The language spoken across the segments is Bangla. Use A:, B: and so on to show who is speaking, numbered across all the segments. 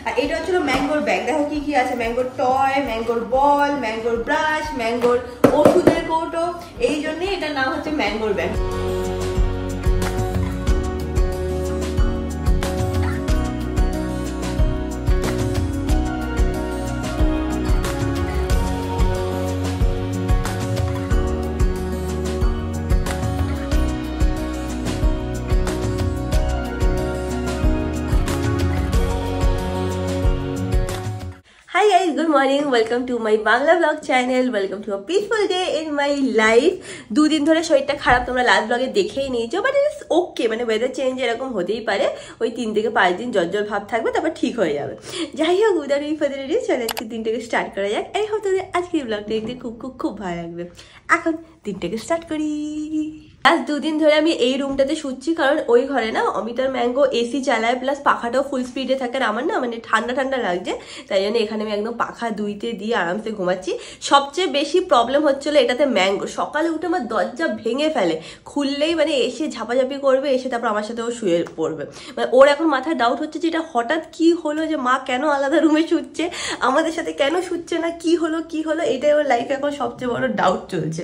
A: আর এটা হচ্ছিল ম্যাঙ্গোর ব্যাগ। দেখো কি কি আছে, ম্যাঙ্গোর টয়, ম্যাঙ্গোর বল, ম্যাঙ্গোর ব্রাশ, ম্যাঙ্গোর ওষুধের কৌটো, এই জন্যই এটার নাম হচ্ছে ম্যাঙ্গোর bag. Hi guys, good morning. Welcome to my Bangla vlog channel. Welcome to a peaceful day in my life. দুদিন ধরে শরীরটা খারাপ, তোমরা লাস্ট ব্লগে দেখেই নিয়েছো, বাট ইটস ওকে, মানে ওয়েদার চেঞ্জ এরকম হতেই পারে। ওই 3 থেকে 5 দিন জ্বর ভাব থাকবে, তারপর ঠিক হয়ে যাবে। যাই হোক, উইদাউট এনি ফার্দার এডু চলো আজকে দিনটাকে স্টার্ট করা যাক। এই হতে আজকের ব্লগটা দেখতে খুব ভালো লাগবে। এখন দিনটাকে স্টার্ট করি। আজ 2 দিন ধরে আমি এই রুমটাতে শুচ্ছি, কারণ ওই ঘরে না অমিতার ম্যাঙ্গো এসি চালায়, প্লাস পাখাটাও ফুল স্পিডে থাকে। আর আমার না মানে ঠান্ডা লাগছে, তাই জন্য এখানে আমি একদম পাখা দুইতে দিয়ে আরামসে ঘুমাচ্ছি। সবচেয়ে বেশি প্রবলেম হচ্ছিল এটাতে ম্যাঙ্গো সকালে উঠে আমার দরজা ভেঙে ফেলে, খুললেই মানে এসে ঝাপাঝাপি করবে, এসে তারপর আমার সাথে ও শুয়ে পড়বে। মানে ওর এখন মাথায় ডাউট হচ্ছে যে এটা হঠাৎ কি হলো, যে মা কেন আলাদা রুমে শুচ্ছে, আমাদের সাথে কেন শুচ্ছে না, কি হলো এটাই ওর লাইফে এখন সবচেয়ে বড় ডাউট চলছে।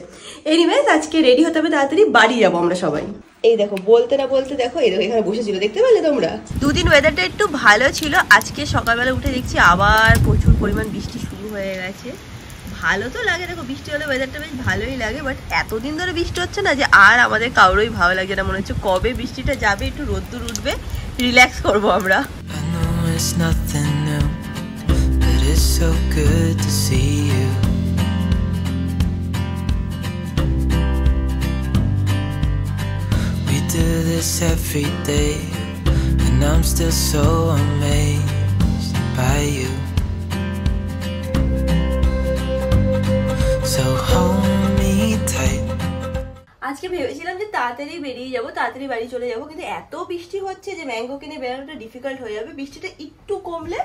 A: এনিওয়েজ আজকে রেডি হতে হবে, তাড়াতাড়ি বাড়ি যাবো আমরা সবাই। এই দেখো বলতে না বলতে দেখো এই দেখো এখানে বসেছিল, দেখতে পেলে তোমরা? 2 দিন ওয়েদারটা একটু ভালো ছিল, আজকে সকালবেলা উঠে দেখছি আবার প্রচুর পরিমাণ বৃষ্টি শুরু হয়ে গেছে। ভালো তো লাগে, দেখো বৃষ্টি হলে ওয়েদারটা বেশ ভালোই লাগে, বাট এতদিন ধরে বৃষ্টি হচ্ছে না যে আর আমাদের কারোরই ভালো লাগছে না। মনে হচ্ছে কবে বৃষ্টিটা যাবে, একটু রোদ্দুর উঠবে, রিল্যাক্স করবো আমরা।
B: Do this every day, and I'm still so amazed by you. So hold me tight.
A: আজকে ভেবেছিলাম যে তাড়াতাড়ি বেরিয়ে যাবো, তাড়াতাড়ি বাড়ি চলে যাবো, কিন্তু এত বৃষ্টি হচ্ছে যে ম্যাঙ্গো কিনে বেরোনোটা ডিফিকাল্ট হয়ে যাবে। বৃষ্টিটা একটু কমলে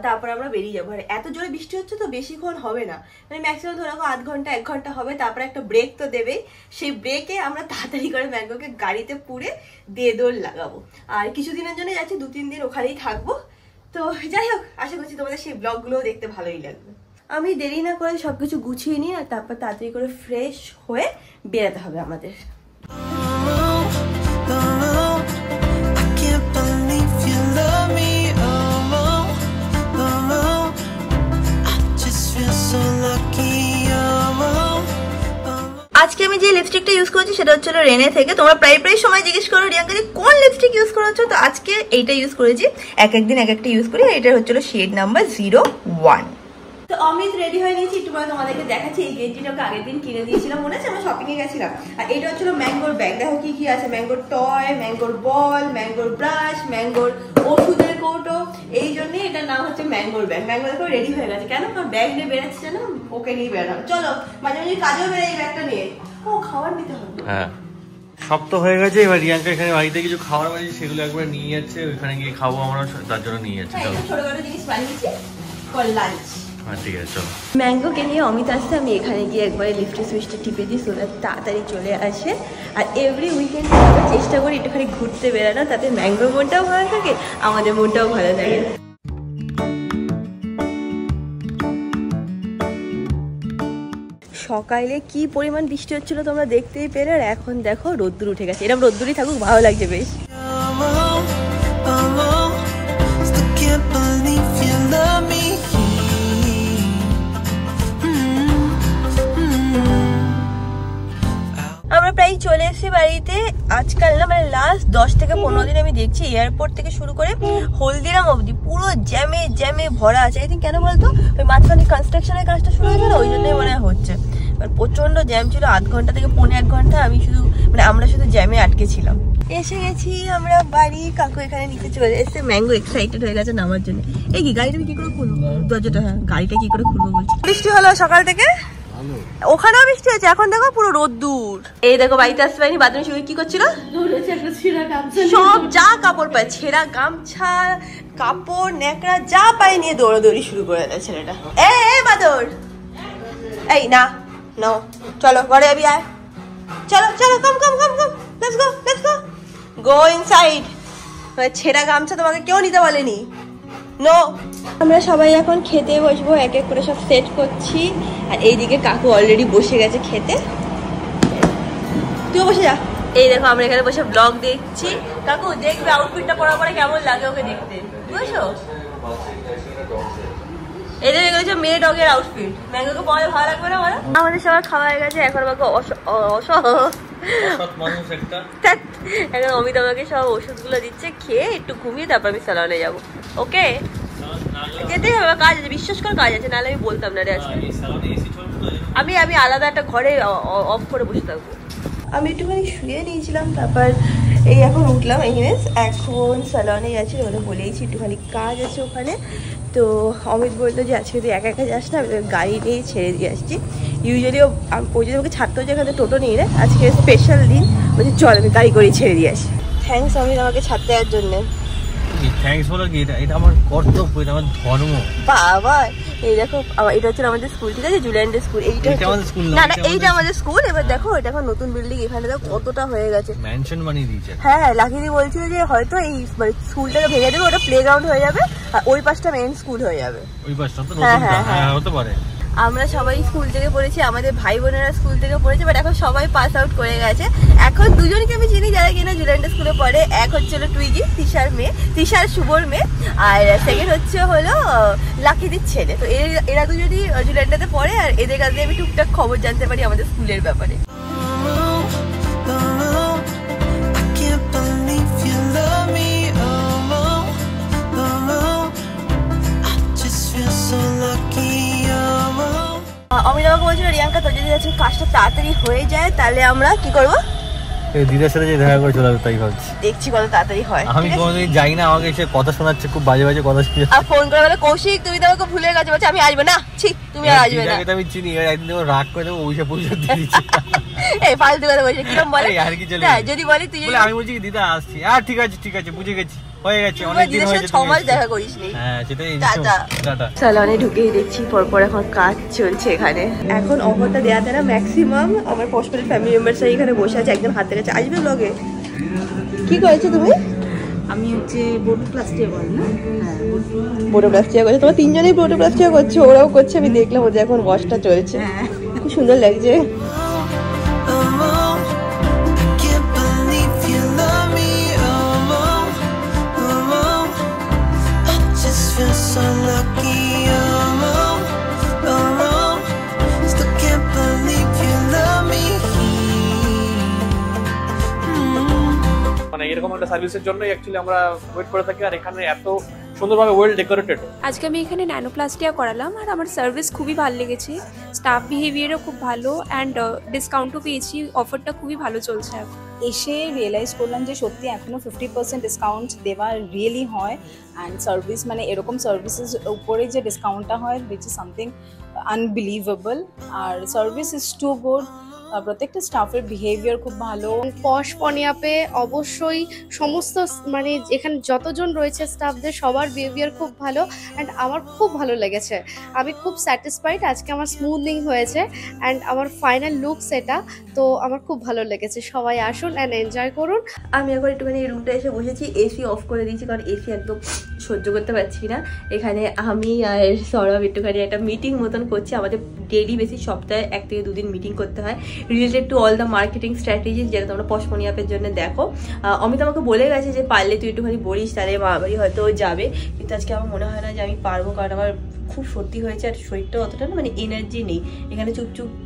A: তারপর আমরা বেরিয়ে যাবো। আর এত জোরে বৃষ্টি হচ্ছে তো বেশিক্ষণ হবে না, মানে ম্যাক্সিমাম ধরো 1 ঘন্টা 1 ঘন্টা হবে, তারপরে একটা ব্রেক তো দেবেই। সেই ব্রেকে আমরা তাড়াতাড়ি করে ম্যাঙ্গোকে গাড়িতে পুরে দিয়ে দৌড় লাগাবো। আর কিছুদিনের জন্য যাচ্ছি, 2-3 দিন ওখানেই থাকবো। তো যাই হোক, আশা করছি তোমাদের সেই ব্লগগুলোও দেখতে ভালোই লাগবে। আমি দেরি না করে সবকিছু গুছিয়ে নিই, আর তারপর তাড়াতাড়ি করে ফ্রেশ হয়ে বেরোতে হবে আমাদের। আজকে আমি যে লিপস্টিকটা ইউজ করছি সেটা হচ্ছে রেনে থেকে। তোমরা প্রায় সময় জিজ্ঞেস করো রিয়াঙ্কা কোন লিপস্টিক ইউজ করেছো, তো আজকে এইটা ইউজ করেছি। একদিন এক একটা ইউজ করি। এটা হচ্ছে শেড নাম্বার 01। তো অমিত রেডি হয়ে নিয়েছি, একটু পরে তোমাদেরকে দেখাচ্ছি। এই গেঞ্জিটা ওকে আগের দিন কিনে দিয়েছিলাম, মনে আছে? আমরা শপিং এ গেছিলাম। আর এটা হচ্ছিল ম্যাঙ্গোর ব্যাগ। দেখো কি কি আছে, ম্যাঙ্গোর টয়, ম্যাঙ্গোর বল, ম্যাঙ্গোর ব্রাশ, ম্যাঙ্গোর ওষুধের কৌটো, এই জন্যই এটার নাম হচ্ছে ম্যাঙ্গোর ব্যাগ। ম্যাঙ্গো দেখো রেডি হয়ে গেছে, কেন? কারণ ব্যাগ নিয়ে বেড়াচ্ছে না, ওকে নিয়ে বেড়ানো। চলো মাঝে মাঝে কাজেও বেড়ে এই ব্যাগটা নিয়ে। ও খাবার নিতে হবে।
C: হ্যাঁ সব তো হয়ে গেছে, এবার রিয়াঙ্কা এখানে বাড়িতে কিছু খাবার বানিয়েছে, সেগুলো একবার নিয়ে যাচ্ছে, ওইখানে গিয়ে খাবো আমরা, তার জন্য নিয়ে যাচ্ছে।
A: ছোটখাটো জিনিস বানিয়েছি ফর লাঞ্চ।
C: ঠিক আছে চলো।
A: ম্যাঙ্গোকে নিয়ে অমিত আসছে, আমি এখানে গিয়ে একবারে লিফটের সুইচটা টিপে দিই, সো দ্যাট তাড়াতাড়ি চলে আসে। আর এভরি উইকেন্ডে আমরা চেষ্টা করি একটুখানি ঘুরতে বেড়ানো, তাতে ম্যাঙ্গোর মনটাও ভালো থাকে, আমাদের মনটাও ভালো থাকে। সকালে কি পরিমাণ বৃষ্টি হচ্ছিল তোমরা দেখতেই পেলে, আর এখন দেখো রোদ্দুর উঠে গেছে। এরকম রোদ্দুরই থাকুক, ভালো লাগছে বেশ। আমরা প্রায় চলে এসেছি বাড়িতে। আজকাল না মানে লাস্ট 10 থেকে 15 দিন আমি দেখছি এয়ারপোর্ট থেকে শুরু করে হলদিরাম অবধি পুরো জ্যামে ভরা আছে। আই থিঙ্ক কেন বলতো, ওই মাঝখানে কনস্ট্রাকশনের কাজটা শুরু হয়েছে না, ওই জন্যই মনে হচ্ছে। প্রচন্ড জ্যাম ছিল, 1 ঘন্টা থেকে 1.5 ঘন্টা আমরা শুধু জ্যামে আটকে ছিলাম। এসে গেছি আমরা বাড়ি। কাকু এখানে নিচে চলে এসেছে, ম্যাঙ্গো এক্সাইটেড হয়ে গেছে নামার জন্য। এই কি গাড়িটা কি করে খুলবো দরজাটা? হ্যাঁ গাড়িটা কি করে খুলবো বলছি। বৃষ্টি হলো সকাল থেকে, ওখানেও বৃষ্টি হয়েছে, এখন দেখো পুরো রোদ্দুর। এই দেখো বাড়িতে আসতে পারিনি, বাথরুমে শুয়ে কি করছিল, সব যা কাপড় পায়, ছেঁড়া গামছা, কাপড়, ন্যাকড়া যা পায় নিয়ে দৌড়াদৌড়ি শুরু করে দেয় ছেলেটা। এই বাদর, এই না চলো ঘরে যাবি, আয় চলো কম লেটস গো গো ইনসাইড। ছেঁড়া গামছা তোমাকে কেউ নিতে বলেনি, নো। আমরা সবাই এখন খেতে বসবো, এক এক করে সব সেট করছি। আর এইদিকে কাকু অলরেডি বসে গেছে খেতে। তুইও বসে যা। এই দেখো আমরা এখানে বসে ব্লগ দেখছি। কাকু দেখবে আউটফিটটা পরার পরে কেমন লাগে ওকে দেখতে, বুঝছো? এদের এগুলো হচ্ছে মেয়ে ডগের আউটফিট। ম্যাঙ্গোকে পরে ভালো লাগবে না বলো? আমাদের সবার খাওয়া হয়ে গেছে, এখন আমাকে এখন অমিত আমাকে সব ওষুধগুলো দিচ্ছে, খেয়ে একটু ঘুমিয়ে তারপর আমি স্যালনে যাবো। ওকে যেতেই হবে, কাজ আছে, বিশ্বাস কর কাজ আছে, নাহলে আমি বলতাম না রে আজকে। আমি আলাদা একটা ঘরে অফ করে বসে থাকবো। আমি একটুখানি শুয়ে নিয়েছিলাম, তারপর এই এখন উঠলাম। এনিওয়েজ এখন স্যালনে যাচ্ছি, ওটা বলেইছি একটুখানি কাজ আছে ওখানে। তো অমিত বলতো যে আজকে তুই একা একা যাস না, গাড়ি নিয়ে ছেড়ে দিয়ে আসছি। ইউজুয়ালি ও যদি ওকে ছাড়তে হচ্ছে এখানে টোটো নিয়ে নেয়, আজকে স্পেশাল দিন, বলছি চল আমি গাড়ি করে ছেড়ে দিয়ে আসি। থ্যাংকস অমিত আমাকে ছাড়তে দেওয়ার জন্যে।
C: থ্যাঙ্কস বলো কি, এটা আমার কর্তব্য, এটা আমার ধর্ম।
A: বাবা এই দেখো এটা হচ্ছে আমাদের স্কুল, ঠিক আছে? জুলিয়ান্ডের স্কুল। এইটা আমাদের স্কুল না, না এইটা আমাদের স্কুল। এবার দেখো এটা এখন নতুন বিল্ডিং, এখানে দেখো কতটা হয়ে গেছে,
C: ম্যানশন বানিয়ে দিয়েছে।
A: হ্যাঁ লাকিদি বলছিল যে হয়তো এই মানে স্কুলটাকে ভেঙে দেবে, ওটা প্লেগ্রাউন্ড হয়ে যাবে, আর ওই পাশটা মেইন স্কুল হয়ে যাবে।
C: ওই পাশটা তো নতুন, হ্যাঁ হতে পারে।
A: আমরা সবাই স্কুল থেকে পড়েছি, আমাদের ভাই বোনেরা স্কুল থেকে পড়েছে, বাট এখন সবাই পাস আউট করে গেছে। এখন দুজনকে আমি চিনি যারা কিনা জুলিয়ান্ডা স্কুলে পড়ে। এক হচ্ছে হলো টুইগি, তিশার শুভর মেয়ে, আর সেকেন্ড হচ্ছে হলো লাকিদির ছেলে। তো এরা দুজনই জুলিয়ান্ডাতে পড়ে, আর এদের কাছে আমি টুকটাক খবর জানতে পারি আমাদের স্কুলের ব্যাপারে। অমিত আমাকে বলছিল রিয়াঙ্কা তোর যদি আজকে কাজটা তাড়াতাড়ি হয়ে যায় তাহলে আমরা কি করবো,
C: দিদার সাথে যে দেখা করে চলে আসবে, তাই ভাবছি।
A: দেখছি কত তাড়াতাড়ি হয়।
C: আমি কোনোদিন যাই না, আমাকে এসে কথা শোনাচ্ছে, খুব বাজে বাজে কথা শোনাচ্ছে।
A: আর ফোন করে বলে কৌশিক তুমি তো আমাকে ভুলে গেছো, বলছে আমি আসবো না। ছি তুমি আর আসবে না।
C: আমি চিনি, একদিন রাগ করে দেবো, ওইসব পয়সা দিয়ে দিচ্ছি।
A: এই ফালতু কথা বলছে, কিরম বলে
C: আর কি চলে
A: যদি বলি তুই,
C: আমি বলছি কি দিদা আসছি, আর ঠিক আছে বুঝে গেছি, হয়ে গেছে, অনেক দিন হয়েছে,
A: 6 মাস দেখা করিসনি।
C: হ্যাঁ সেটাই।
A: টাটা। স্যালনে ঢুকেই দেখছি পরপর এখন কাজ চলছে এখানে। এখন অফারটা দেওয়াতে না ম্যাক্সিমাম আমার পশমের ফ্যামিলি মেম্বারসরা এখানে বসে আছে, একজন হাতে কাছে আসবে ব্লগে। কি করেছো তুমি?
D: আমি হচ্ছে বোটোপ্লাস্টিয়া বল না, হ্যাঁ
A: বোটোপ্লাস্টিয়া করছো তোমরা তিনজনেই, বোটোপ্লাস্টিয়া করছো, ওরাও করছে, আমি দেখলাম ওদের এখন ওয়াশটা চলছে। খুব সুন্দর লাগছে।
E: এরকম একটা সার্ভিসের জন্য অ্যাকচুয়ালি আমরা ওয়েট করে থাকি, আর এখানে এত সুন্দরভাবে ওয়েল ডেকোরেটেড।
F: আজকে আমি এখানে ন্যানোপ্লাস্টিয়া করালাম, আর আমার সার্ভিস খুবই ভালো লেগেছে, স্টাফ বিহেভিয়ারও খুব ভালো, অ্যান্ড ডিসকাউন্টও পেয়েছি, অফারটা খুবই ভালো চলছে।
D: এসে রিয়েলাইজ করলাম যে সত্যি এখনও 50% ডিসকাউন্ট দেওয়া রিয়েলি হয়, অ্যান্ড সার্ভিস মানে এরকম সার্ভিসেস উপরে যে ডিসকাউন্টটা হয় উইচ ইজ সামথিং আনবিলিভেবল, আর সার্ভিস ইজ টু গুড, প্রত্যেকটা স্টাফের বিহেভিয়ার খুব ভালো।
G: পশ পনিয়াপে অবশ্যই সমস্ত মানে এখানে যতজন রয়েছে স্টাফদের সবার বিহেভিয়ার খুব ভালো, অ্যান্ড আমার খুব ভালো লেগেছে, আমি খুব স্যাটিসফাইড। আজকে আমার স্মুথনিং হয়েছে অ্যান্ড আমার ফাইনাল লুক সেটা, তো আমার খুব ভালো লেগেছে। সবাই আসুন অ্যান্ড এনজয় করুন।
A: আমি এখন একটুখানি এই রুমটা এসে বসেছি, এসি অফ করে দিয়েছি কারণ এসি একদম সহ্য করতে পারছি না। এখানে আমি আর সৌরভ একটুখানি একটা মিটিং মতন করছি, আমাদের ডেইলি বেসিস সপ্তাহে 1 থেকে 2 দিন মিটিং করতে হয় related to all the marketing strategies, যেটা তোমরা পশমনি অ্যাপের জন্য দেখো। অমিত আমাকে বলে গেছে যে পারলে তুই একটুখানি বলিস, তাহলে মামাবাড়ি হয়তো যাবে, কিন্তু আজকে আমার মনে হয় না যে আমি পারবো, কারণ আমার খুব সর্দি হয়েছে আর শরীরটা অতটা না মানে এনার্জি নেই। এখানে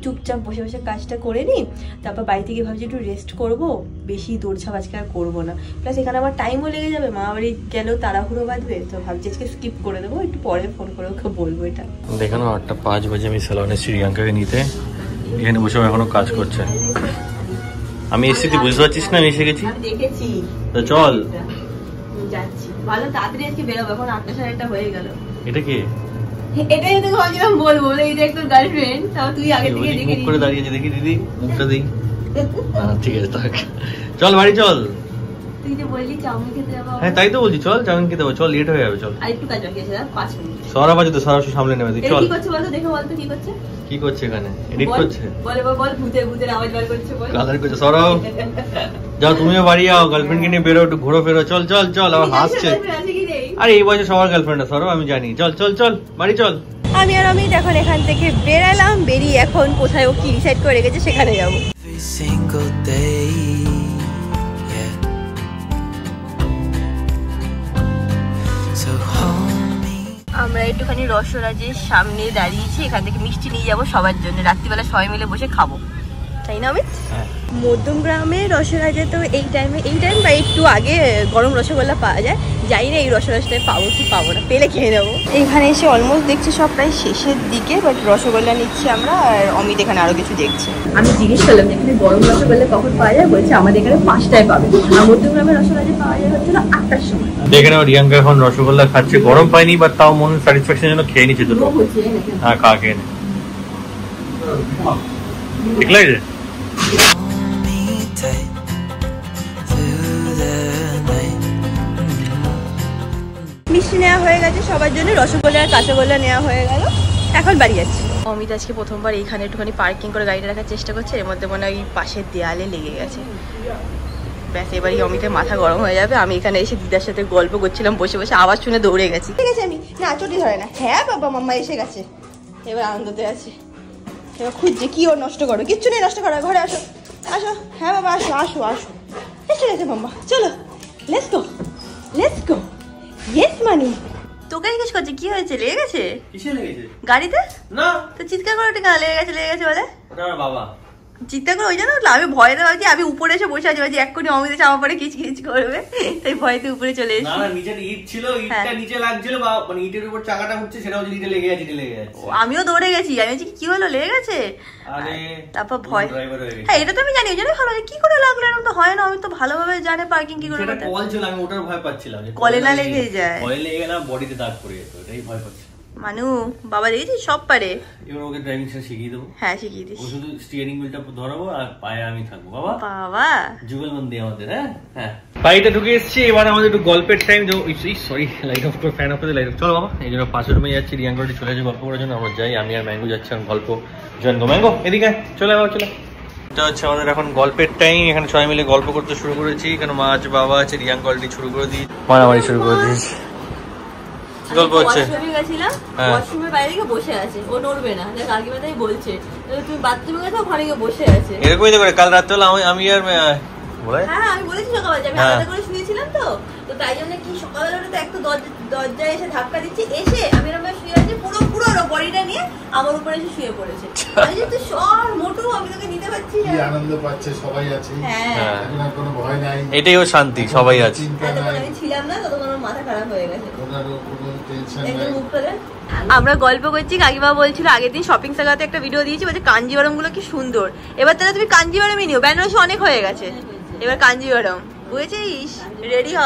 A: চুপচাপ বসে বসে কাজটা করে নিই, তারপর বাড়ি থেকে ভাবছি একটু রেস্ট করবো, বেশি দৌড়ঝাপ আজকে আর করবো না, প্লাস এখানে আমার টাইমও লেগে যাবে, মামাবাড়ি গেলেও তাড়াহুড়ো বাঁধবে, তো ভাবছি আজকে স্কিপ করে দেবো, একটু পরে ফোন করে ওকে বলবো। এটা
C: দেখো না 8:05 বাজে আমি স্যালনে শ্রীলঙ্কাকে নিতে, এখানে বসে এখনো কাজ করছে। আমি এসেছি, বুঝতে পারছিস না আমি এসে গেছি,
A: আমি দেখেছি।
C: তো চল
A: যাচ্ছি, ভালো তাড়াতাড়ি আজকে বেরোবো, এখন 8টা 8:30 হয়ে গেল।
C: এটা কি?
A: এটাই তো ভাবছিলাম বলবো, এইটা একটু গার্লফ্রেন্ড, তাও তুই আগে থেকে দেখে
C: মুখ করে দাঁড়িয়েছে, দেখি দিদি মুখটা দিই। ঠিক আছে থাক, চল বাড়ি চল।
A: তুই যে বললি চাউমিন খেতে যাবো,
C: হ্যাঁ তাই তো বলছি, চল চাউমিন খেতে যাবো, চল লেট হয়ে যাবে, চল।
A: আর একটু কাজ বাকি আছে, 5 মিনিট।
C: সরাব আছে তো, সরাব সামলে নেবে, তুই চল।
A: কি করছে বলতো, দেখো বলতো কি করছে।
C: কি করছে এখানে? এডিট করছে।
A: বল ভূতের আওয়াজ বার করছে, বল
C: কালার করছে। সরাব যাও, তুমিও বাড়ি যাও, গার্লফ্রেন্ডকে নিয়ে বেরো, একটু ঘোরো ফেরো, চল চল চল। আবার হাসছে, আরে এই বয়সে সবার গার্লফ্রেন্ড আছে, সরব আমি জানি। চল চল চল বাড়ি চল।
A: আমি আর অমিত এখন এখান থেকে বেরালাম, বেরিয়ে এখন কোথায় ও কি ডিসাইড করে রেখেছে সেখানে যাবো।
B: every single day. Yeah. So hold me.
A: আমরা একটুখানি রসরাজের সামনে দাঁড়িয়েছি, এখান থেকে মিষ্টি নিয়ে যাবো সবার জন্য, রাত্রিবেলা সবাই মিলে বসে খাবো, তাই না অমিত? মধ্যমগ্রামের রসরাজে তো এই টাইম বা একটু আগে গরম রসগোল্লা পাওয়া যায়, জানি না এই রসরাজটায় পাবো কি পাবো না, পেলে খেয়ে নেবো। এখানে এসে অলমোস্ট দেখছি সব প্রায় শেষের দিকে, বাট রসগোল্লা নিচ্ছি আমরা, আর অমিত এখানে আরো কিছু দেখছি। আমি জিজ্ঞেস করলাম এখানে গরম রসগোল্লা কখন পাওয়া যায়, বলছে আমাদের এখানে 5টায় পাবে, আর মধ্যমগ্রামের রসরাজে পাওয়া যায় হচ্ছে 8টার সময়।
C: দেখে নাও রিয়াঙ্কা এখন রসগোল্লা খাচ্ছে, গরম পাইনি বাট তাও মন স্যাটিসফ্যাকশনের জন্য খেয়ে নিচ্ছে দুটো। হ্যাঁ খা, খেয়ে নে। ঠিক লাগছে?
B: Hold me tight through the night.
A: মিষ্টি নেওয়া হয়ে গেছে সবার জন্য, রসগোল্লা আর কাঁচাগোল্লা নেওয়া হয়ে গেল, এখন বাড়ি যাচ্ছি। অমিত আজকে প্রথমবার এইখানে একটুখানি পার্কিং করে গাড়িটা রাখার চেষ্টা করছে, এর মধ্যে মনে হয় পাশের দেয়ালে লেগে গেছে। ব্যাস এবারই অমিতের মাথা গরম হয়ে যাবে। আমি এখানে এসে দিদার সাথে গল্প করছিলাম বসে বসে, আওয়াজ শুনে দৌড়ে গেছি। ঠিক আছে আমি না চটি ধরে না, হ্যাঁ বাবা মাম্মা এসে গেছে, এবার আনন্দতে আছে, এবার খুঁজছে কি ওর নষ্ট করো, কিচ্ছু নেই নষ্ট করো, ঘরে আসো আসো, হ্যাঁ বাবা আসো আসো আসো, এসে গেছে মাম্মা, চলো let's go let's go. Yes মানি। তোকে জিজ্ঞেস করছে কি হয়েছে, লেগে গেছে?
C: কিসে লেগেছে?
A: গাড়িতে
C: না
A: তো চিৎকার করে লেগে গেছে বলে,
C: ওটা আমার বাবা।
A: চিৎকার করে ওই জন্য আমি ভয়তে ভাবছি, আমি উপরে এসে বসে আছি, ভাবছি এক্ষুনি অমিত এসে আমার পরে কিচ কিচ করবে, তাই ভয়তে উপরে চলে
C: না
A: এসেছি।
C: না, নিচে ইট ছিল, ইটটা নিচে লাগছিল, বা মানে ইটের উপর চাকাটা ঘুরছে, সেটা হচ্ছে ইটে লেগে যাচ্ছে, লেগে যাচ্ছে।
A: আমিও দৌড়ে গেছি, আমি বলছি কি হলো, লেগে গেছে?
C: আরে
A: তারপর ভয়,
C: ড্রাইভার হয়ে গেছে।
A: হ্যাঁ এটা তো আমি জানি, ওই জন্য ভালো কি করে লাগলো, এরকম তো হয় না, আমি তো ভালোভাবে জানে পার্কিং কি করে
C: সেটা
A: করতে।
C: কল ছিল, আমি ওটার ভয় পাচ্ছিলাম যে
A: কলে না লেগে যায়।
C: কলে লেগে না বডিতে দাগ পড়ে যেত, এটাই ভয় পাচ্ছি।
A: মানু বাবা দেখেছিস সব পারে।
C: এবার ওকে ড্রাইভিং শিখিয়ে দেবো।
A: হ্যাঁ শিখিয়ে দিস।
C: ও শুধু স্টিয়ারিং হুইলটা ধরাবো আর পায়ে আমি থাকবো। বাবা
A: বাবা
C: যুগলবন্দি আমাদের। হ্যাঁ হ্যাঁ, বাড়িতে ঢুকে এসেছি, এবার আমাদের একটু গল্পের টাইম। সরি লাইট অফ করে, ফ্যান অফ করে লাইট অফ। চলো বাবা, এই জন্য পাশের রুমে যাচ্ছি, রিয়াঙ্কাটি চলে যাচ্ছে গল্প করার জন্য, আমরা যাই, আমি আর ম্যাঙ্গো যাচ্ছি এখন গল্প জয়েন করবো। ম্যাঙ্গো এদিকে চলে বাবা চলে। এটা হচ্ছে আমাদের এখন গল্পের টাইম, এখানে সবাই মিলে গল্প করতে শুরু করেছি, এখানে মা আছে বাবা আছে, রিয়াঙ্কা অলরেডি শুরু করে দিই, মারামারি শুরু করে দিয়েছি। গল্প হচ্ছে
A: ওয়াশরুমের বাইরে গিয়ে বসে আছে, ও নড়বে না, দেখ কাকিমা তাই বলছে তুমি বাথরুমে গেছো, ওখানে গিয়ে বসে আছে
C: এরকমই তো করে। কাল রাত্রে আমি আর
A: হ্যাঁ আমি বলেছি সকালবেলা আমি আলাদা করে শুয়েছিলাম তো তাই জন্য কি সকালবেলা তো একটা দরজায় এসে ধাক্কা দিচ্ছে, এসে আমি এরকম শুয়ে আছি, পুরো বডিটা নিয়ে আমার উপরে এসে শুয়ে পড়েছে। আমি যে সর মোটু, আমি তোকে নিতে পারছি না,
H: আনন্দ পাচ্ছে সবাই আছে,
A: হ্যাঁ
H: এখন আর কোনো ভয় নাই,
C: এটাই ও শান্তি, সবাই আছে।
A: এতক্ষণ আমি ছিলাম না, ততক্ষণ আমার মাথা খারাপ হয়ে গেছে।
H: কোনো টেনশন
A: একদম
H: নাই।
A: মুখটা দেখ। আমরা গল্প করছি, কাকিমা বলছিল আগের দিন শপিং সাগাতে একটা ভিডিও দিয়েছি, বলছে কাঞ্জিবরম গুলো কি সুন্দর, এবার তাহলে তুমি কাঞ্জিবরমই নিও, বেনারসি অনেক হয়ে গেছে, এবার কাঞ্জিবরম বুঝেছিস, রেডি হ।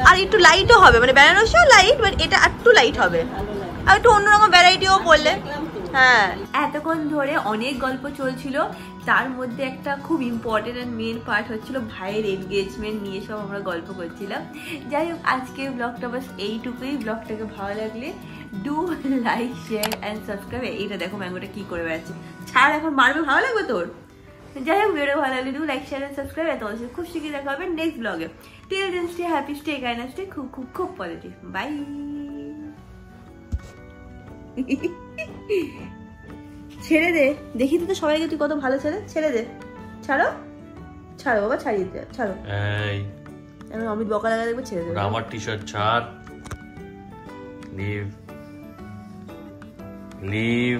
A: আর একটু লাইটও হবে, মানে বেনারসিও লাইট, বাট এটা একটু লাইট হবে, আর একটু অন্যরকম ভ্যারাইটিও পড়লে। হ্যাঁ এতক্ষণ ধরে অনেক গল্প চলছিল, তার মধ্যে একটা খুব ইম্পর্টেন্ট অ্যান্ড মেন পার্ট হচ্ছিল ভাইয়ের এনগেজমেন্ট নিয়ে সব আমরা গল্প করছিলাম। যাই হোক আজকের ব্লগটা বাস এইটুকুই। ব্লগটাকে ভালো লাগলে do like share and subscribe. এইটা দেখো ম্যাঙ্গোটা কি করে বেড়াচ্ছে, ছাড় এখন মারবে, ভালো লাগবে তোর। যাই হোক ভিডিও ভালো লাগলে do like share and subscribe. আর তোমাদের সাথে খুব শিখিয়ে দেখা হবে নেক্সট ব্লগে। Till then stay happy, stay kind, stay খুব খুব খুব পজিটিভ। বাই। ছেড়ে দে, দেখি তো সবাইকে তুই কত ভালো ছেলে, ছেড়ে দে, ছাড়ো ছাড়ো বাবা, ছাড়িয়ে দে, ছাড়ো।
C: এই
A: আমি অমিত বকা লাগা দেখবো, ছেড়ে দে।
C: আমার টি শার্ট ছাড়, লিভ লিভ